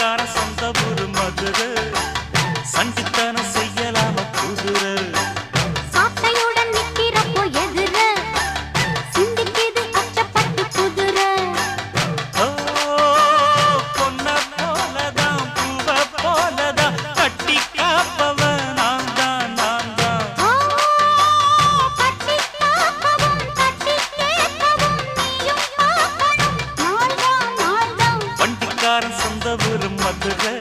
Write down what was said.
வண்டிக்காரன் சொந்த ஊரு மதுரை சண்டித்தனம் செய்யலாம குதிரை சாட்டையுடன் நிக்கிறப்போ எதிர சிந்திக்கிது அச்சப்பட்டு குதிரை பொன்ன போலதான் பூவ போலதான் கட்டி காப்பவன் நான் தான் கட்டி காக்கவும் தட்டி கேட்கவும் நீயும் பார்க்கணும் நாள்தான் வண்டிக்காரன் சொந்த ஊரு மதுரை